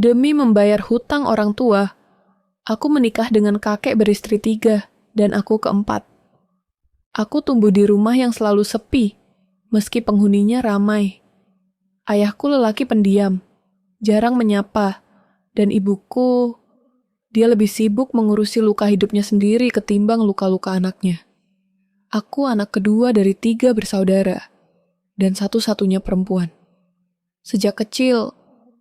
Demi membayar hutang orang tua, aku menikah dengan kakek beristri 3 dan aku keempat. Aku tumbuh di rumah yang selalu sepi, meski penghuninya ramai. Ayahku lelaki pendiam, jarang menyapa, dan ibuku, dia lebih sibuk mengurusi luka hidupnya sendiri ketimbang luka-luka anaknya. Aku anak kedua dari 3 bersaudara, dan satu-satunya perempuan. Sejak kecil,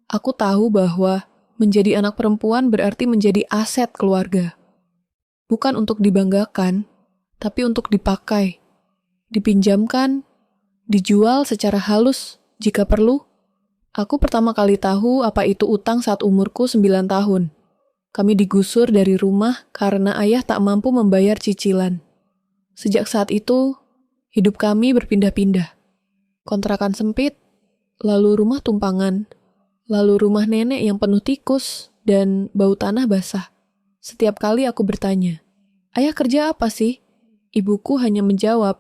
aku tahu bahwa menjadi anak perempuan berarti menjadi aset keluarga. Bukan untuk dibanggakan, tapi untuk dipakai, dipinjamkan, dijual secara halus jika perlu. Aku pertama kali tahu apa itu utang saat umurku 9 tahun. Kami digusur dari rumah karena ayah tak mampu membayar cicilan. Sejak saat itu, hidup kami berpindah-pindah. Kontrakan sempit, lalu rumah tumpangan, lalu rumah nenek yang penuh tikus dan bau tanah basah. Setiap kali aku bertanya, "Ayah kerja apa sih?" Ibuku hanya menjawab,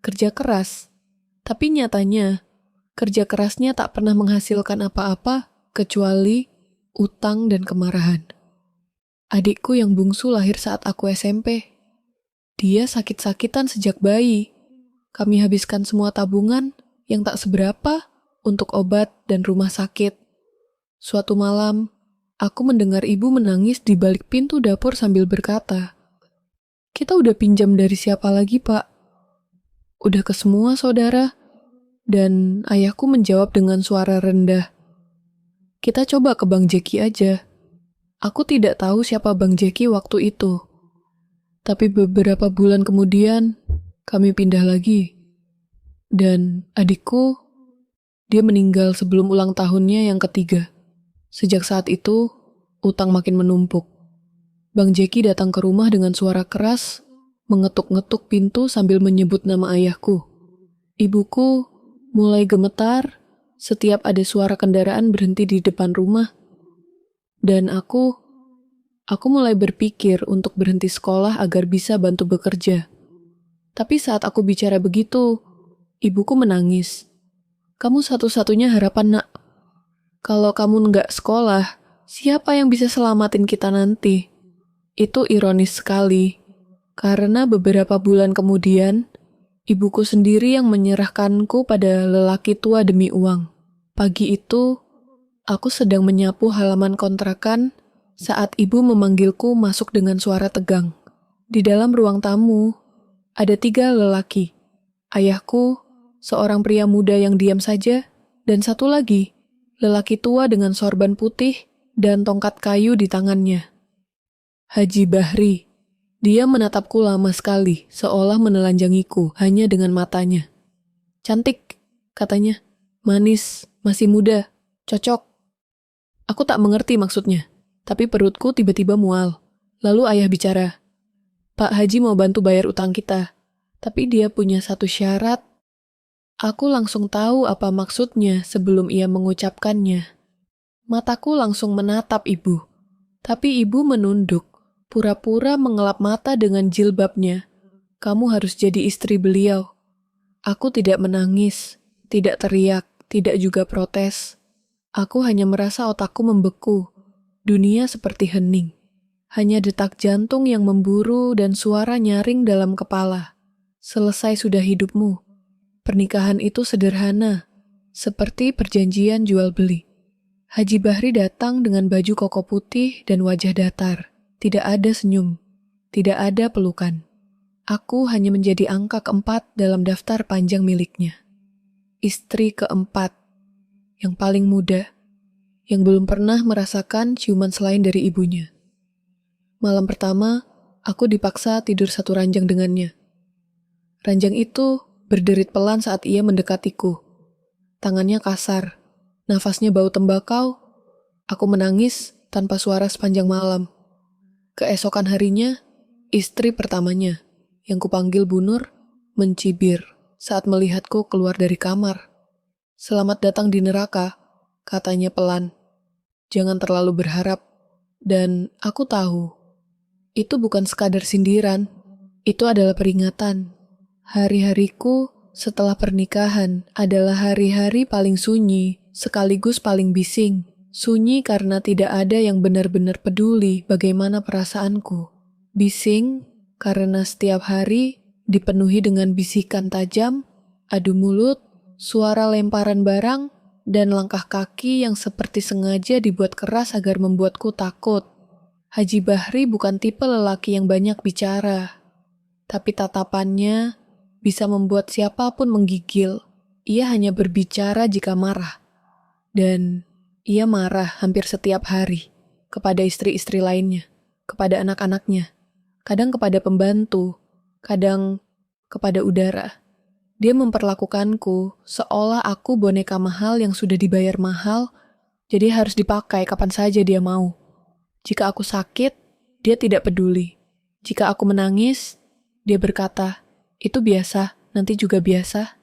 "Kerja keras." Tapi nyatanya, kerja kerasnya tak pernah menghasilkan apa-apa kecuali utang dan kemarahan. Adikku yang bungsu lahir saat aku SMP. Dia sakit-sakitan sejak bayi. Kami habiskan semua tabungan yang tak seberapa untuk obat dan rumah sakit. Suatu malam, aku mendengar ibu menangis di balik pintu dapur sambil berkata, "Kita udah pinjam dari siapa lagi, Pak?" "Udah ke semua, saudara." Dan ayahku menjawab dengan suara rendah, "Kita coba ke Bang Jeki aja." Aku tidak tahu siapa Bang Jeki waktu itu. Tapi beberapa bulan kemudian, kami pindah lagi. Dan adikku, dia meninggal sebelum ulang tahunnya yang ketiga. Sejak saat itu, utang makin menumpuk. Bang Jeki datang ke rumah dengan suara keras, mengetuk-ngetuk pintu sambil menyebut nama ayahku. Ibuku mulai gemetar setiap ada suara kendaraan berhenti di depan rumah. Dan aku mulai berpikir untuk berhenti sekolah agar bisa bantu bekerja. Tapi saat aku bicara begitu, ibuku menangis. "Kamu satu-satunya harapan, Nak. Kalau kamu nggak sekolah, siapa yang bisa selamatin kita nanti?" Itu ironis sekali, karena beberapa bulan kemudian, ibuku sendiri yang menyerahkanku pada lelaki tua demi uang. Pagi itu, aku sedang menyapu halaman kontrakan saat ibu memanggilku masuk dengan suara tegang. Di dalam ruang tamu, ada 3 lelaki. Ayahku, seorang pria muda yang diam saja, dan satu lagi, lelaki tua dengan sorban putih dan tongkat kayu di tangannya. Haji Bahri. Dia menatapku lama sekali, seolah menelanjangiku hanya dengan matanya. "Cantik," katanya. "Manis, masih muda, cocok." Aku tak mengerti maksudnya, tapi perutku tiba-tiba mual. Lalu ayah bicara, "Pak Haji mau bantu bayar utang kita, tapi dia punya satu syarat." Aku langsung tahu apa maksudnya sebelum ia mengucapkannya. Mataku langsung menatap ibu, tapi ibu menunduk, pura-pura mengelap mata dengan jilbabnya. "Kamu harus jadi istri beliau." Aku tidak menangis, tidak teriak, tidak juga protes. Aku hanya merasa otakku membeku, dunia seperti hening. Hanya detak jantung yang memburu dan suara nyaring dalam kepala. "Selesai sudah hidupmu." Pernikahan itu sederhana, seperti perjanjian jual beli. Haji Bahri datang dengan baju koko putih dan wajah datar. Tidak ada senyum, tidak ada pelukan. Aku hanya menjadi angka keempat dalam daftar panjang miliknya. Istri keempat, yang paling muda, yang belum pernah merasakan ciuman selain dari ibunya. Malam pertama, aku dipaksa tidur satu ranjang dengannya. Ranjang itu berderit pelan saat ia mendekatiku. Tangannya kasar, nafasnya bau tembakau. Aku menangis tanpa suara sepanjang malam. Keesokan harinya, istri pertamanya, yang kupanggil Bu Nur, mencibir saat melihatku keluar dari kamar. "Selamat datang di neraka," katanya pelan. "Jangan terlalu berharap." Dan aku tahu, itu bukan sekadar sindiran, itu adalah peringatan. Hari-hariku setelah pernikahan adalah hari-hari paling sunyi, sekaligus paling bising. Sunyi karena tidak ada yang benar-benar peduli bagaimana perasaanku. Bising karena setiap hari dipenuhi dengan bisikan tajam, adu mulut, suara lemparan barang, dan langkah kaki yang seperti sengaja dibuat keras agar membuatku takut. Haji Bahri bukan tipe lelaki yang banyak bicara, tapi tatapannya bisa membuat siapapun menggigil. Ia hanya berbicara jika marah. Dan ia marah hampir setiap hari kepada istri-istri lainnya, kepada anak-anaknya, kadang kepada pembantu, kadang kepada udara. Dia memperlakukanku seolah aku boneka mahal yang sudah dibayar mahal, jadi harus dipakai kapan saja dia mau. Jika aku sakit, dia tidak peduli. Jika aku menangis, dia berkata, "Itu biasa, nanti juga biasa."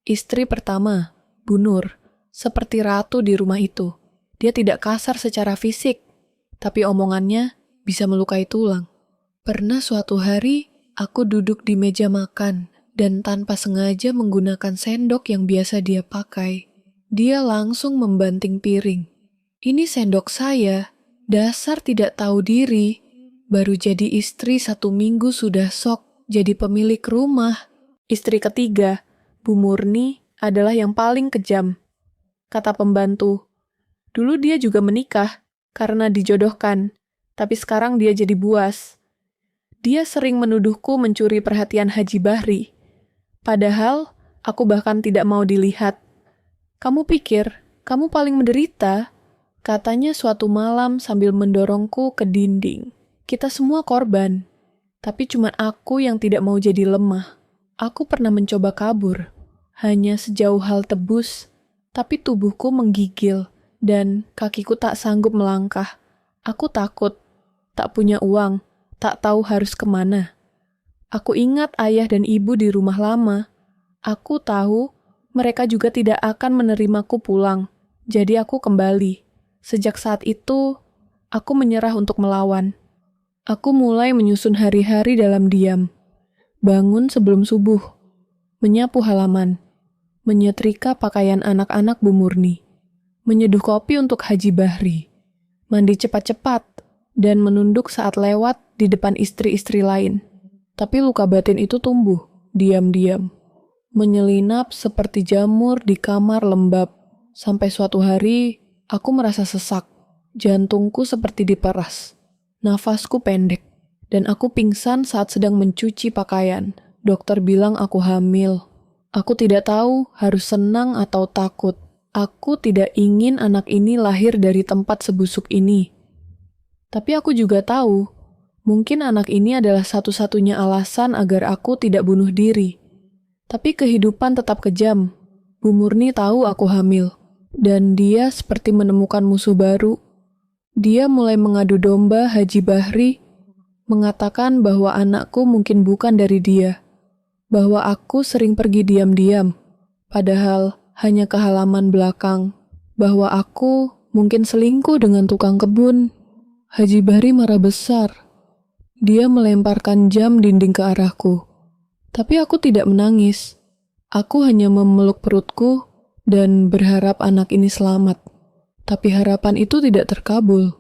Istri pertama, Bu Nur, seperti ratu di rumah itu. Dia tidak kasar secara fisik, tapi omongannya bisa melukai tulang. Pernah suatu hari, aku duduk di meja makan, dan tanpa sengaja menggunakan sendok yang biasa dia pakai. Dia langsung membanting piring. "Ini sendok saya, dasar tidak tahu diri. Baru jadi istri 1 minggu sudah sok jadi pemilik rumah." Istri ketiga, Bu Murni, adalah yang paling kejam. Kata pembantu, dulu dia juga menikah karena dijodohkan, tapi sekarang dia jadi buas. Dia sering menuduhku mencuri perhatian Haji Bahri. Padahal, aku bahkan tidak mau dilihat. "Kamu pikir, kamu paling menderita?" Katanya suatu malam sambil mendorongku ke dinding. Kita semua korban, tapi cuma aku yang tidak mau jadi lemah. Aku pernah mencoba kabur, hanya sejauh hal tebus, tapi tubuhku menggigil dan kakiku tak sanggup melangkah. Aku takut, tak punya uang, tak tahu harus kemana. Aku ingat ayah dan ibu di rumah lama. Aku tahu mereka juga tidak akan menerimaku pulang. Jadi aku kembali. Sejak saat itu, aku menyerah untuk melawan. Aku mulai menyusun hari-hari dalam diam. Bangun sebelum subuh. Menyapu halaman. Menyetrika pakaian anak-anak Bu Murni. Menyeduh kopi untuk Haji Bahri. Mandi cepat-cepat. Dan menunduk saat lewat di depan istri-istri lain. Tapi luka batin itu tumbuh, diam-diam. Menyelinap seperti jamur di kamar lembab. Sampai suatu hari, aku merasa sesak. Jantungku seperti diperas. Nafasku pendek. Dan aku pingsan saat sedang mencuci pakaian. Dokter bilang aku hamil. Aku tidak tahu harus senang atau takut. Aku tidak ingin anak ini lahir dari tempat sebusuk ini. Tapi aku juga tahu, mungkin anak ini adalah satu-satunya alasan agar aku tidak bunuh diri. Tapi kehidupan tetap kejam. Bu Murni tahu aku hamil. Dan dia seperti menemukan musuh baru. Dia mulai mengadu domba Haji Bahri, mengatakan bahwa anakku mungkin bukan dari dia. Bahwa aku sering pergi diam-diam. Padahal hanya ke halaman belakang. Bahwa aku mungkin selingkuh dengan tukang kebun. Haji Bahri marah besar. Dia melemparkan jam dinding ke arahku. Tapi aku tidak menangis. Aku hanya memeluk perutku dan berharap anak ini selamat. Tapi harapan itu tidak terkabul.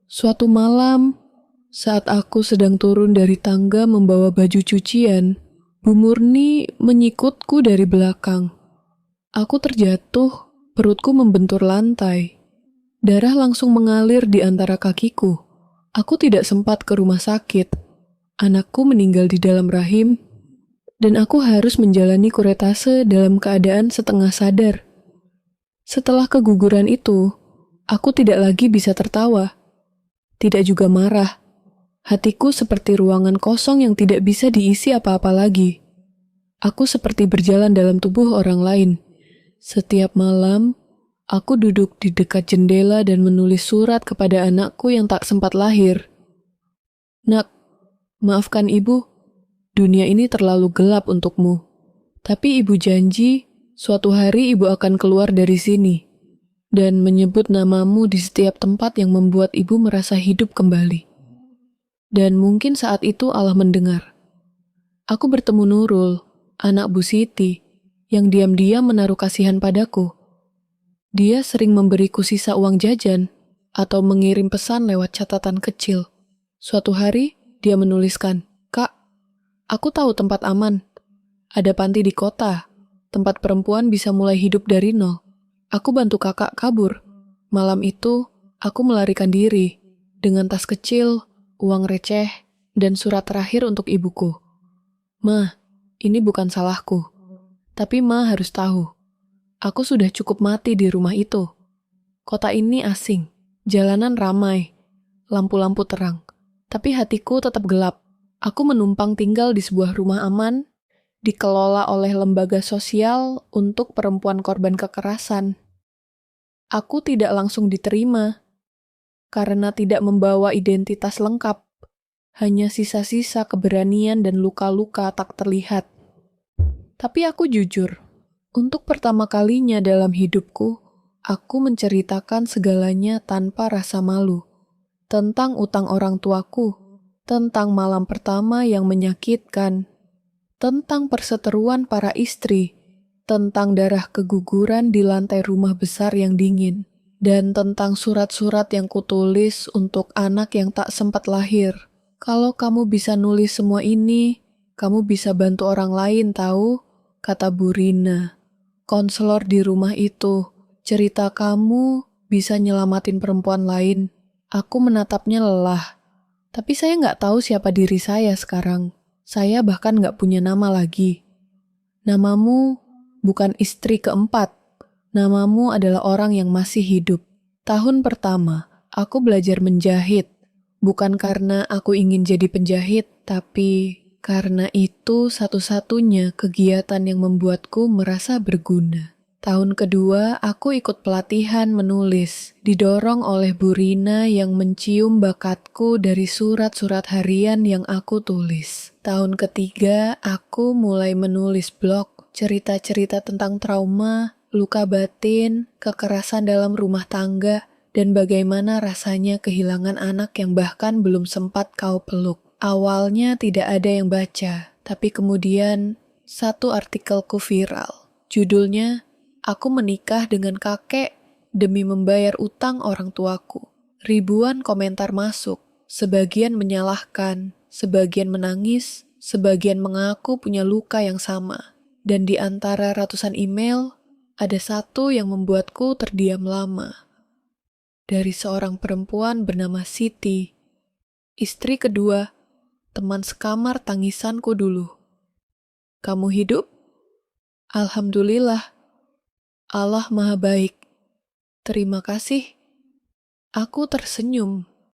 Suatu malam, saat aku sedang turun dari tangga membawa baju cucian, Bu Murni menyikutku dari belakang. Aku terjatuh, perutku membentur lantai. Darah langsung mengalir di antara kakiku. Aku tidak sempat ke rumah sakit. Anakku meninggal di dalam rahim, dan aku harus menjalani kuretase dalam keadaan setengah sadar. Setelah keguguran itu, aku tidak lagi bisa tertawa. Tidak juga marah. Hatiku seperti ruangan kosong yang tidak bisa diisi apa-apa lagi. Aku seperti berjalan dalam tubuh orang lain. Setiap malam, aku duduk di dekat jendela dan menulis surat kepada anakku yang tak sempat lahir. "Nak, maafkan ibu, dunia ini terlalu gelap untukmu. Tapi ibu janji, suatu hari ibu akan keluar dari sini dan menyebut namamu di setiap tempat yang membuat ibu merasa hidup kembali." Dan mungkin saat itu Allah mendengar. Aku bertemu Nurul, anak Bu Siti, yang diam-diam menaruh kasihan padaku. Dia sering memberiku sisa uang jajan, atau mengirim pesan lewat catatan kecil. Suatu hari, dia menuliskan, "Kak, aku tahu tempat aman. Ada panti di kota. Tempat perempuan bisa mulai hidup dari nol. Aku bantu kakak kabur. Malam itu, aku melarikan diri dengan tas kecil, uang receh, dan surat terakhir untuk ibuku. Ma, ini bukan salahku. Tapi Ma harus tahu, aku sudah cukup mati di rumah itu. Kota ini asing, jalanan ramai, lampu-lampu terang. Tapi hatiku tetap gelap. Aku menumpang tinggal di sebuah rumah aman, dikelola oleh lembaga sosial untuk perempuan korban kekerasan. Aku tidak langsung diterima, karena tidak membawa identitas lengkap. Hanya sisa-sisa keberanian dan luka-luka tak terlihat. Tapi aku jujur, untuk pertama kalinya dalam hidupku, aku menceritakan segalanya tanpa rasa malu. Tentang utang orang tuaku, tentang malam pertama yang menyakitkan, tentang perseteruan para istri, tentang darah keguguran di lantai rumah besar yang dingin, dan tentang surat-surat yang kutulis untuk anak yang tak sempat lahir. Kalau kamu bisa nulis semua ini, kamu bisa bantu orang lain tahu, kata Bu Rina, konselor di rumah itu. Cerita kamu bisa nyelamatin perempuan lain. Aku menatapnya lelah, tapi saya nggak tahu siapa diri saya sekarang. Saya bahkan nggak punya nama lagi. Namamu bukan istri keempat. Namamu adalah orang yang masih hidup. Tahun pertama, aku belajar menjahit. Bukan karena aku ingin jadi penjahit, tapi karena itu satu-satunya kegiatan yang membuatku merasa berguna. Tahun kedua, aku ikut pelatihan menulis, didorong oleh Bu Rina yang mencium bakatku dari surat-surat harian yang aku tulis. Tahun ketiga, aku mulai menulis blog, cerita-cerita tentang trauma, luka batin, kekerasan dalam rumah tangga, dan bagaimana rasanya kehilangan anak yang bahkan belum sempat kau peluk. Awalnya tidak ada yang baca, tapi kemudian satu artikelku viral. Judulnya, "Aku menikah dengan kakek demi membayar utang orang tuaku." Ribuan komentar masuk, sebagian menyalahkan, sebagian menangis, sebagian mengaku punya luka yang sama. Dan di antara ratusan email, ada satu yang membuatku terdiam lama. Dari seorang perempuan bernama Siti, istri kedua, teman sekamar tangisanku dulu. "Kamu hidup? Alhamdulillah. Allah Maha Baik. Terima kasih." Aku tersenyum